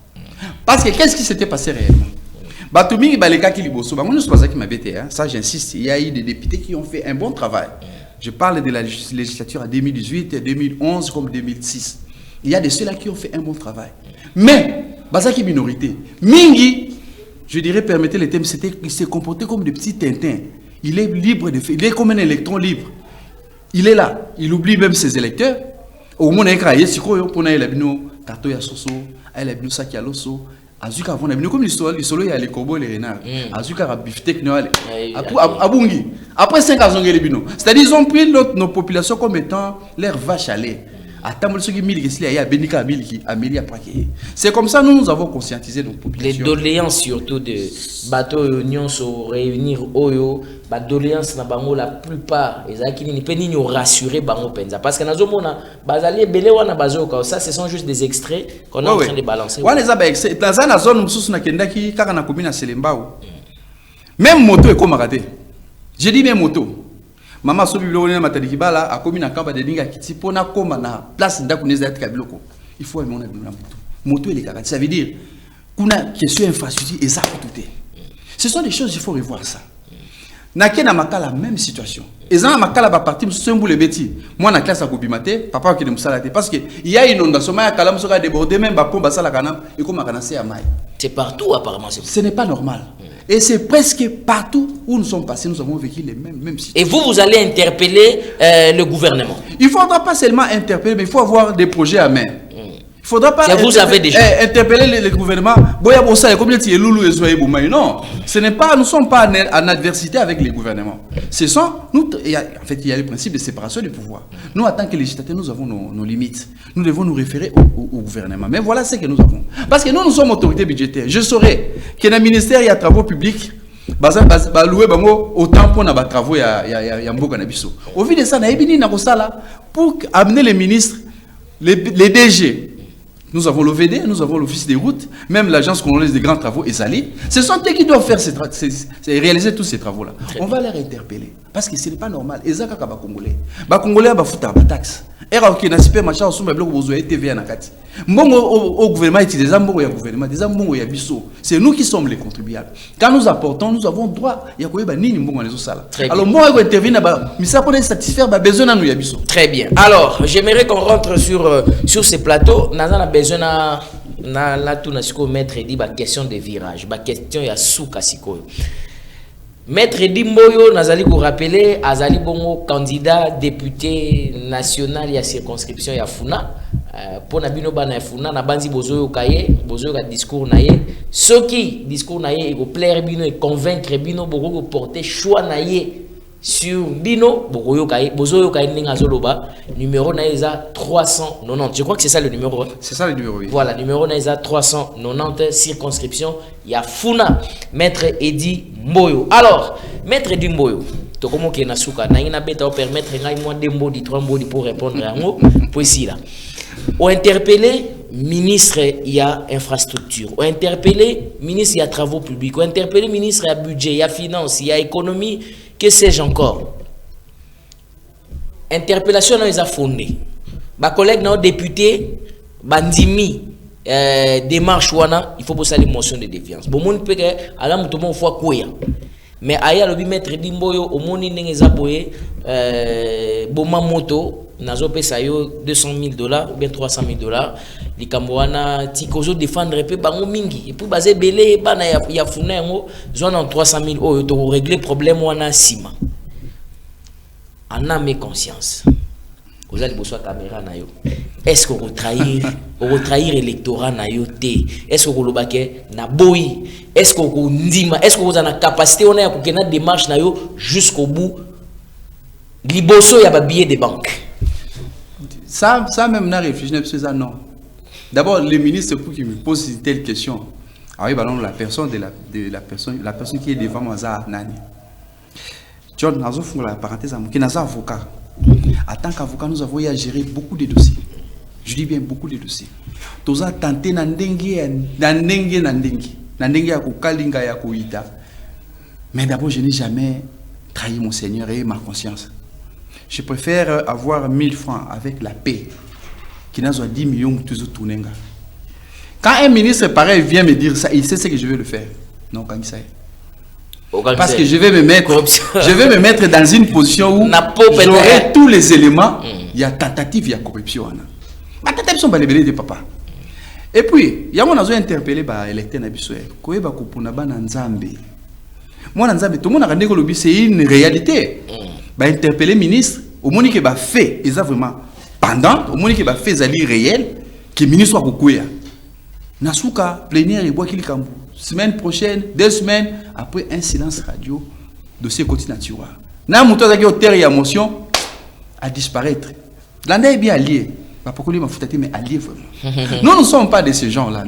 parce que qu'est-ce qui s'était passé réellement bato mingi baleka ki liboso bango nyonso bazaki mabete hein ça j'insiste il y a eu des députés qui ont fait un bon travail je parle de la législature à 2018 2011 comme 2006 il y a de ceux-là qui ont fait un bon travail mais bazaki minorité mingi. Je dirais, permettez les thèmes, il s'est comporté comme des petits Tintins. Il est libre de faire, il est comme un électron libre. Il est là, il oublie même ses électeurs. Au moins, il y a un carton ya soso, il y a un sac ya loso, azuka avant, comme l'histoire, il y a les corbeaux et les renards. Azuka a biftek noal, abungi. Après 5 ans, c'est-à-dire, ils ont pris nos populations comme étant leurs vaches à lait. C'est comme ça que nous avons conscientisé nos populations. Les doléances surtout de bateaux unions se réunir Oyo, les doléances na bango la plupart ezaki ni pe ni rassurer bango penza parce que nazo mona bazali belé wana bazoka ça ce sont juste des extraits qu'on est en train de balancer. Wana za ba extrait dans la zone mususu na kendaki kaka na commune Selembao. Même moto est comme raté. Je dis même moto. Maman so biblo na matadi kibala akomi na kamba de dinga kiti pona koma na place ndakuneza tika biloko. Il faut aimer na moto. Moto les gars, ça veut dire qu'on a question infrastructure et ça tout. Ce sont des choses il faut revoir ça. Naké na makala même situation. Et ça na makala ba parti msumbu le beti. Moi na classe à Kobimate, papa qui ne musala te parce que il y a une inondation ya kala musoka déborder même ba pomba sala kana et comme kanase ya mai. C'est partout apparemment. Ce n'est pas normal. Et c'est presque partout où nous sommes passés, nous avons vécu les mêmes situations. Et vous allez interpeller le gouvernement. Il ne faudra pas seulement interpeller, mais il faut avoir des projets à main. Il ne faudra pas vous avez déjà interpeller le gouvernement. Non, ce n'est pas, nous ne sommes pas en adversité avec les gouvernements. Ce sont, nous, en fait, il y a le principe de séparation du pouvoir. Nous, en tant que législateurs, nous avons nos limites. Nous devons nous référer au gouvernement. Mais voilà ce que nous avons. Parce que nous sommes autorité budgétaire. Je saurais que dans le ministère, il y a travaux publics. Autant pour les travaux, il y a au vu de ça, pour amener les ministres, les DG. Nous avons l'OVD, nous avons l'Office des routes, même l'Agence congolaise des grands travaux, ESALI. Ce sont eux qui doivent faire réaliser tous ces travaux-là. On va les interpeller. Parce que ce n'est pas normal. Les Congolais. Les Congolais ont des taxes. Et qui n'a pas machin, on a besoin de TVA. Au gouvernement, c'est nous qui sommes les contribuables. Quand nous apportons, nous avons droit. Alors, moi, je interviens, mais ça pour satisfaire les besoins de nous. Très bien. Alors, j'aimerais qu'on rentre sur ces plateaux. Nous avons besoin de mettre des questions de virage, des questions de souka siko. Maître Dimboyo, nazali ko rappeler, azali bongo candidat député national ya circonscription ya Funa. Pour na bino bana ya Funa na banzi bozoyo kaye, bozoyo ka discours na ye. Soki discours na ye ko plaire bino et convaincre bino boko ko porter choix na ye sur bino bozoyo kaye ninga zoloba. Numéro na eza 390. Je crois que c'est ça le numéro. C'est ça le numéro. Oui. Voilà, numéro na eza 390 circonscription ya Funa. Maître Edi Mboyo. Alors, Maître Edi Mboyo, to komo ke na suka na ina beta permettre ngai moi de mbodi 3 mbodi pour répondre à ngo poésie là. On interpellé ministre ya infrastructure, on interpellé ministre ya travaux publics, on interpellé ministre ya budget, ya finance, ya économie, que sais-je encore. Interpellation na eza fondée. Ba collègue na député bandimi démarche wana, il faut bosser les motions de défiance. Bon monde peut que ala muto bon fois koya. Mais aya lobi Maître Dimboyo au moni ndengeza boye boma moto nazo pesa yo $200,000 ou bien $300,000 likambo wana tikozo défendre pe bango mingi et puis basé belé bana ya funa yango zona 300,000 oyo to régler problème wana sima. En âme et conscience. Vous allez bosser caméra na yo. Est-ce qu'on trahir l'électorat na yo té? Est-ce qu'on lobake na boy? Est-ce qu'on ndima? Est-ce que vous avez la capacité on a pour démarche na yo jusqu'au bout? Liboso ya ba billet de banque. Ça même n'a réfléchi ça non. D'abord le ministre pour qu'il me pose une telle question. Ah oui, bah non, la personne qui est devant moi ça nani. John nazo font la parenthèse à moi qui n'a avocat. En tant qu'avocat, nous avons eu à gérer beaucoup de dossiers. Je dis bien beaucoup de dossiers. Tous a tenté nandengi ya kukalinga ya kuita. Mais d'abord, je n'ai jamais trahi mon Seigneur et ma conscience. Je préfère avoir 1000 francs avec la paix qui n'a pas 10 millions de toujours tourner. Quand un ministre pareil vient me dire ça, il sait ce que je vais le faire. Non, quand il sait. Parce que je vais me mettre dans une position où j'aurai tous les éléments. Il y a tentative, il y a corruption. Ma tentative sont les de papa. Et puis, il y a mon azo interpellé par l'électeur Nabisoué. Koé ba kupuna ba Nzambe. Moi Nzambe, tout le monde a rendu que c'est une réalité. Ba interpeller ministre, au monde qui ba fait, et ça vraiment pendant, au monde qui ba fait zali réel, que ministre soit kokuya. Nasuka plénière et bois qu'il cambo. Semaine prochaine, 2 semaines, après un silence radio, dossier continue naturel. Na mouton qui au terre et émotion à disparaître. L'année est bien allié. Pas pourquoi lui m'a foutu mais allié vraiment. Nous ne sommes pas de ces gens-là.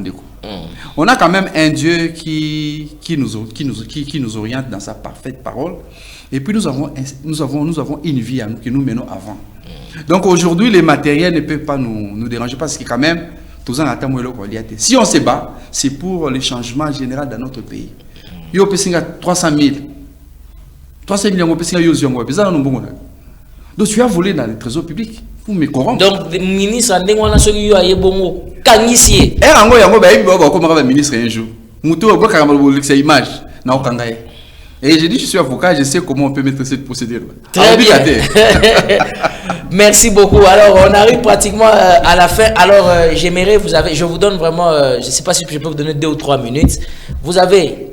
On a quand même un Dieu qui nous oriente dans sa parfaite parole. Et puis nous avons une vie à nous que nous menons avant. Donc aujourd'hui, les matériels ne peuvent pas nous déranger parce que quand même, si on se bat, c'est pour le changement général dans notre pays. Il y a 300 000. 300 millions de personnes. Donc tu as volé dans le trésor public pour me corrompre. Donc le ministre a dit qu'on a celui qui bongo kangisier. Et en gros, comme ministre un jour, Moutou a beaucoup cette image na okangaye. Et j'ai dit je suis avocat, je sais comment on peut mettre cette procédure. Très bien. Merci beaucoup. Alors on arrive pratiquement à la fin. Alors j'aimerais je vous donne vraiment, je ne sais pas si je peux vous donner 2 ou 3 minutes. Vous avez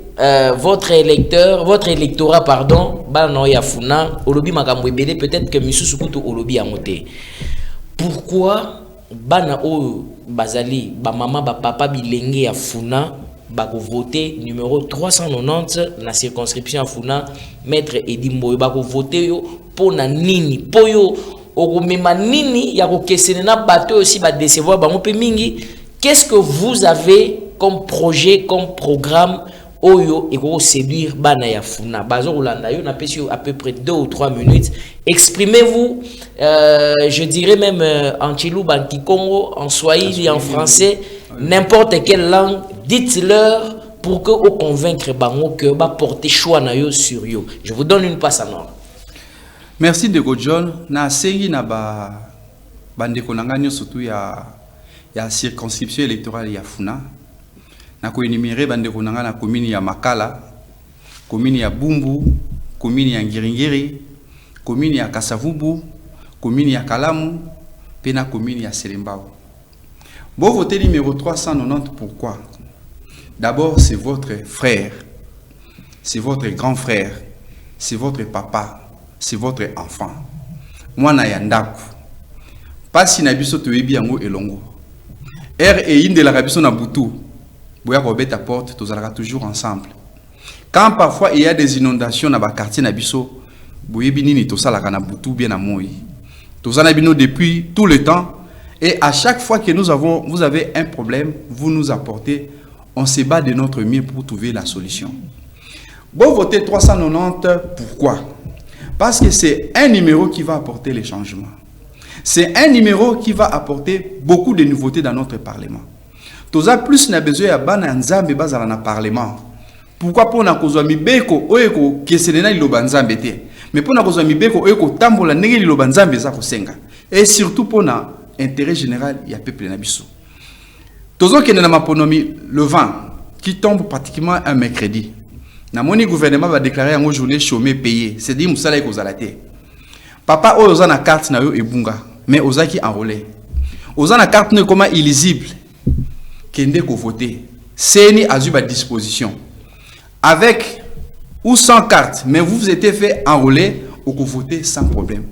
votre électorat, pardon, Bano Yafuna, Olobi Makamwebele, peut-être que M. Sukutu Olobi a monté. Pourquoi Bana O Bazali, Bamama, Papa Bilenge Yafuna, Bako voté numéro 390 la circonscription Yafuna, Maître Edimboyo, Bako voté pour na nini, Poyo, Oromema nini, Yako Kesenena Bato aussi, ba décevoir, Bango Pemingi. Qu'est-ce que vous avez comme projet, comme programme? Oyo et séduire bana yafuna bazo Rolanda yo na pesi à peu près 2 ou 3 minutes. Exprimez-vous, je dirais même en Chiluba, en Kikongo, en Swahili, en français, n'importe quelle langue. Dites-leur pour que vous convaincre bango que va porter choix na yo sur yo. Je vous donne une passe en or. Merci de John. Na sengi na bande konanga surtout ya circonscription électorale yafuna. Na ko énumérer bande konanga na commune ya Makala, commune ya Bumbu, commune ya Ngiringiri, commune ya Kasavubu, commune ya Kalamu, pe na commune ya Selembao. Bon voter numéro 390 pourquoi? D'abord c'est votre frère, c'est votre grand frère, c'est votre papa, c'est votre enfant. Moi na yandaku. Pas si na biso to yebi yango elongo. Et inde la rabiso na butu. Boya robet ta porte, tous allons toujours ensemble. Quand parfois il y a des inondations dans le quartier Nabiso, boye binini to sala kana butu bien à moi. Tous allons bino depuis tout le temps et à chaque fois que vous avez un problème, vous nous apportez, on se bat de notre mieux pour trouver la solution. Bon voter 390 pourquoi? Parce que c'est un numéro qui va apporter les changements. C'est un numéro qui va apporter beaucoup de nouveautés dans notre parlement. Toza plus na besoin ya bana nzambe bazala na parlement. Pourquoi pour na kozwa mibeko oyeko kesenena liloba nzambe te. Mais pour na kozwa mibeko oyeko tambola ndenge liloba nzambe za kosenga. Et surtout pour na intérêt général ya peuple na biso. Tozo kende na maponomi le vent qui tombe pratiquement un mercredi. Na moni gouvernement va déclarer en journée chômé payé. C'est dit musala ekozala te. Papa oza na carte na yo ebunga mais ozaki enrôlé. Oza na carte ne comment illisible. Kende ko voter. Seni a eu à disposition. Avec ou sans carte, mais vous étiez fait enrôler ou ko voter sans problème.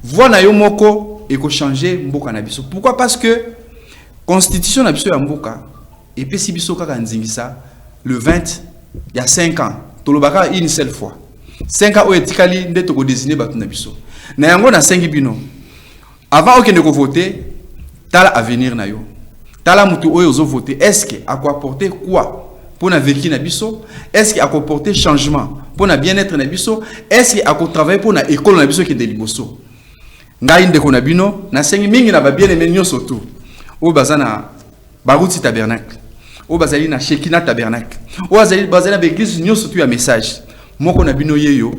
Voilà yo moko et ko changer mboka na biso. Pourquoi? Parce que constitution na biso ya mboka et puis si biso kaka nzingisa le 20 il y a 5 ans. Tolobaka une seule fois. 5 ans o etikali nde to ko désigner batu na biso. Na yango na 5 bino. Avant okende ko voter, tala avenir na yo. Tala mutu oyo ozo voter, est-ce que a quoi apporter quoi pour na vécu na biso? Est-ce que a quoi apporter changement pour na bien-être na biso? Est-ce que a quoi travailler pour na école na biso qui de liboso? Ngai ndeko na bino na sengi mingi na ba bien-aimé nyonso tout. O bazana baruti tabernacle. O bazali na Shekina tabernacle. O bazali na église nyonso tout ya message. Moko na bino yeyo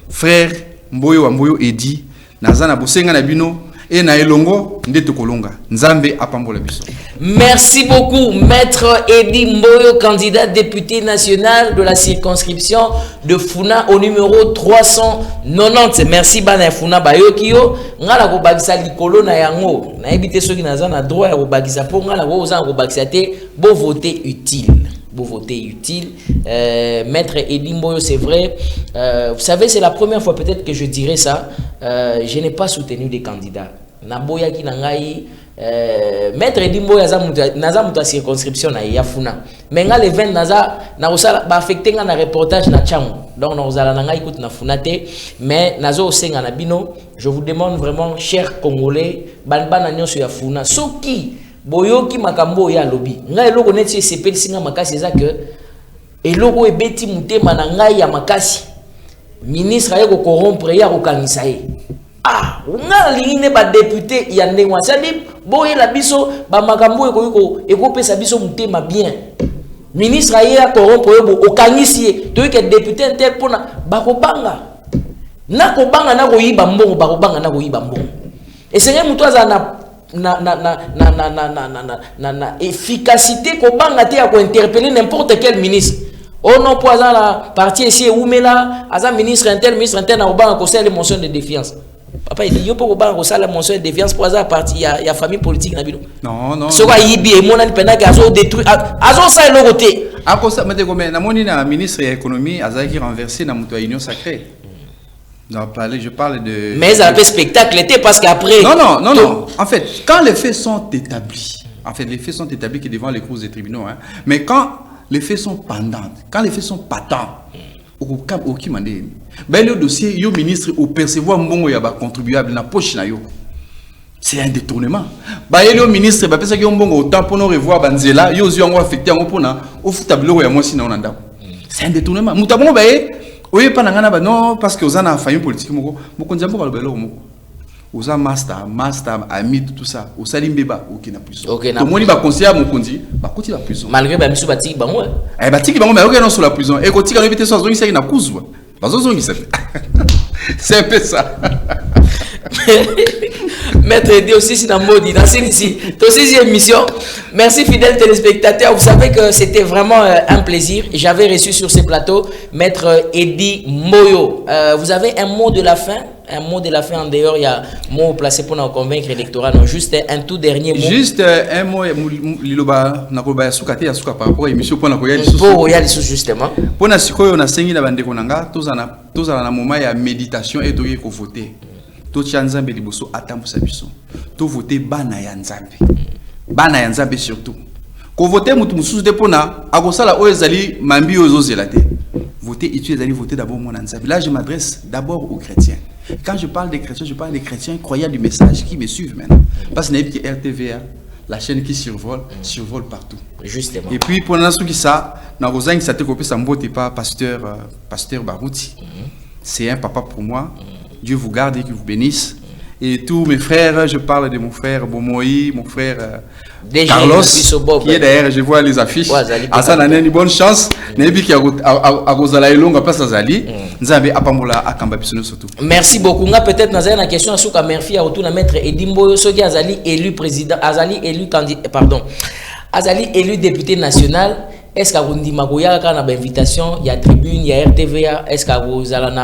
frère Mboyo wa Mboyo Edi nazana bosenga na bino. Et na elongo ndeto kolonga nzambe apambola biso. Merci beaucoup Maître Edi Mboyo, candidat député national de la circonscription de Funa au numéro 390. Merci bana Funa bayokio ngala ko bagisa likolo na yango na ebité soki naza na droit ya ko bagisa po ngala ko oza ko bagisa te bo voter utile. Beau voter utile. Maître Edi Mboyo, c'est vrai. Vous savez, c'est la première fois peut-être que je dirais ça. Je n'ai pas soutenu des candidats. Naboya ki nangai. Maître Edi Mboyo, naza muta circonscription na Yafuna. Mais nga le 20 naza na osala ba affecté nga na reportage na Tchango. Donc na osala nangai kout na funate. Mais nazo osenga na bino. Je vous demande vraiment, chers Congolais, banbana nyonso ya Funa. Soki boyoki makambo ya lobi ngai eloko neti sepeli singa makasi eza que eloko ebeti mutema na ngai ya makasi ministre aye ko corrompre ya ko kangisa ye nga lingine ba député ya ndengwa sadi boyela biso ba makambo eko pesa biso mutema bien ministre aye ya corrompre yo okangisi ye to ke député inter pona bakobanga Nako banga nako yiba mbongo bako banga nako yiba mbongo. Et c'est un moutoise na efficacité ko banga te ko interpeller n'importe quel ministre. Oh non poison la partie ici où mais là aza ministre intel na banga ko les motions de défiance. Papa il dit yo pour banga ko la motion de défiance pour aza partie ya famille politique na bino. Non. So ka yibi e mona pendant que azo détruire azo ça le côté. A ko ça mate ko mais na moni na ministre de l'économie aza qui renversé na muto union sacrée. Je parle de... Mais ça fait spectacle était parce qu'après... Non. En fait, quand les faits sont établis, les faits sont établis qui devant les cours des tribunaux, hein, mais quand les faits sont pendants, quand les faits sont patents, au qui m'a dit, le dossier, le ministre, au percevoir mon contribuable dans la poche, c'est un détournement. Le ministre, parce que bon autant pour nous revoir Banzela, il y a affecté en opponent, au foutablo, et moi, sinon, c'est un détournement. Moutabon, oui, pas non, parce que vous avez une famille politique, vous avez master, ami, tout ça. Vous avez un bébé, vous avez un prison. Vous avez un conseiller, vous avez la prison. Malgré que vous avez un prison. Vous avez sur la prison. Et quand vous avez une prison, c'est un peu ça. Maître Edi aussi, c'est dans Modi, dans cette émission. Merci fidèles téléspectateurs. Vous savez que c'était vraiment un plaisir. J'avais reçu sur ce plateau Maître Edi Moyo. Vous avez un mot de la fin? Un mot de la fin en dehors, il y a un mot placé pour nous convaincre l'électorat. Non, juste un tout dernier mot. Juste un mot, Liloba, Nakoba Soukate, Yasuka par rapport à l'émission pour Nakoya justement. Pour Nasiko, on a saigné la bande de Konanga, tous à la moment, il y a méditation et tout, il faut voter. Tout Chanzambe Liboso attend pour sa mission. Tout voter Bana Yanzambe surtout. Quand voter Moutoumoussous de Pona, à Gosala Oezali, Mambi Ozozelate. Voter, et voter d'abord mon Yanzambe. Là, je m'adresse d'abord aux chrétiens. Quand je parle des chrétiens, je parle des chrétiens croyants du message qui me suivent maintenant. Parce que n'est pas RTVA, la chaîne qui survole partout. Justement. Et puis, pour l'instant, ça, dans Rosagne, ça te copie, ça me vote pas, pasteur Barouti. C'est un papa pour moi. Dieu vous garde et qu'il vous bénisse. Et tous mes frères, je parle de mon frère Bomoï, mon frère Carlos, qui est derrière, je vois les affiches. Asa na une bonne chance. Nebi qui a gozala elonga place azali. Nzambe apamola akamba biso surtout. Merci beaucoup. Nga peut-être naza na question asuka merci à retour na maître Edi Moyo soki azali élu président, azali élu candidat, pardon. Azali élu député national. Est-ce que vous dites que na invitation, il y a tribune, il y a RTVA, est-ce que vous allez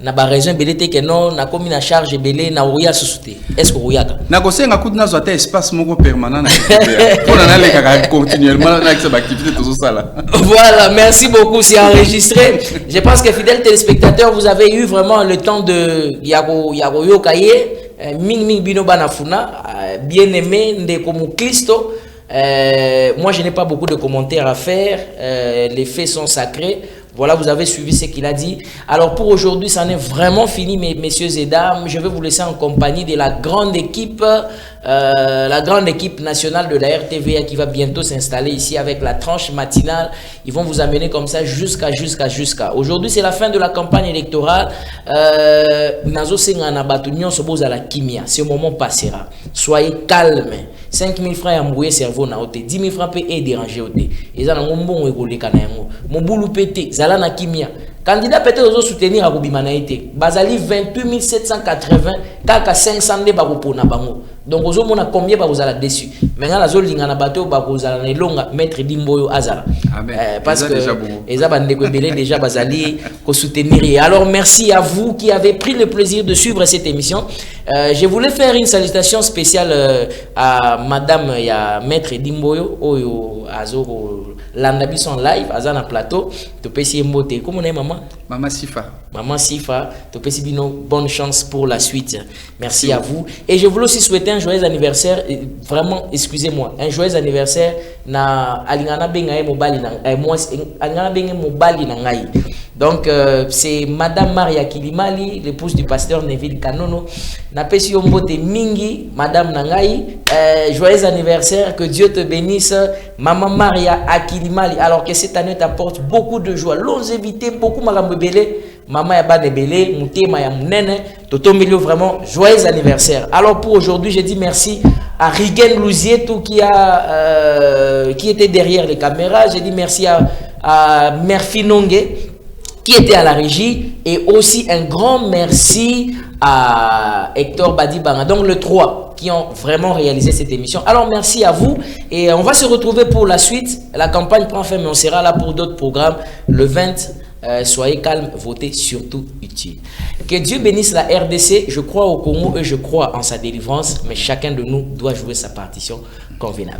na ba région belete que non na comme na charge belé na oya susute. Est-ce que vous y a na ko senga coup na zoata espace moko permanent na RTVA. Pour na le continuellement na cette activité tout ça là. Voilà, merci beaucoup, c'est enregistré. Je pense que fidèles téléspectateurs, vous avez eu vraiment le temps de yago yokaye ming bino banafuna bien aimé ndeko mu Kristo. Moi je n'ai pas beaucoup de commentaires à faire, les faits sont sacrés. Voilà, vous avez suivi ce qu'il a dit. Alors pour aujourd'hui, ça n'est vraiment fini, messieurs et dames. Je vais vous laisser en compagnie de la grande équipe nationale de la RTVA qui va bientôt s'installer ici avec la tranche matinale. Ils vont vous amener comme ça jusqu'à. Aujourd'hui, c'est la fin de la campagne électorale. Ce moment passera. Soyez calmes. 5 000 francs à mouiller cerveau na ote, 10 000 francs et déranger ote. Et ça, mon bon école mon boulot pété, zala na kimia. Candidat peut-être aux soutenir à Goubimanaïté. Bazali 28 780, kaka 500 de baropo na bango. Donc aux hommes on a combien vous allez dessus. Maintenant la zone lingana bateau vous allez longa mettre Dimboyo Azara. Parce que les déjà bazali ko soutenir. Alors merci à vous qui avez pris le plaisir de suivre cette émission. Je voulais faire une salutation spéciale à madame ya maître Dimboyo oyo azoro landabi son live azana plateau to pesi mbote. Comment on est maman? Maman Sifa. Maman Sifa, to pesi bino bonne chance pour la suite. Merci à vous. Et je voulais aussi souhaiter un joyeux anniversaire, vraiment, excusez-moi, un joyeux anniversaire na Alingana Bengae Mobali na Alingana Bengae Mobali na ngai. Donc c'est madame Maria Kilimali, l'épouse du pasteur Neville Kanono. Na pesi yombote mingi, madame Nangai, joyeux anniversaire, que Dieu te bénisse, maman Maria Akilimali. Alors que cette année t'apporte beaucoup de joie, longévité, beaucoup marambebele. Maman ya ba debele, mutema ya munene, toto milio vraiment joyeux anniversaire. Alors pour aujourd'hui, je dis merci à Rigen Louzier tout qui était derrière les caméras. Je dis merci à Murphy Nongue qui était à la régie, et aussi un grand merci à Hector Badibanga, donc le 3 qui ont vraiment réalisé cette émission. Alors merci à vous et on va se retrouver pour la suite. La campagne prend fin, mais on sera là pour d'autres programmes le 20. Soyez calmes, votez surtout utile. Que Dieu bénisse la RDC. Je crois au Congo et je crois en sa délivrance, mais chacun de nous doit jouer sa partition convenable.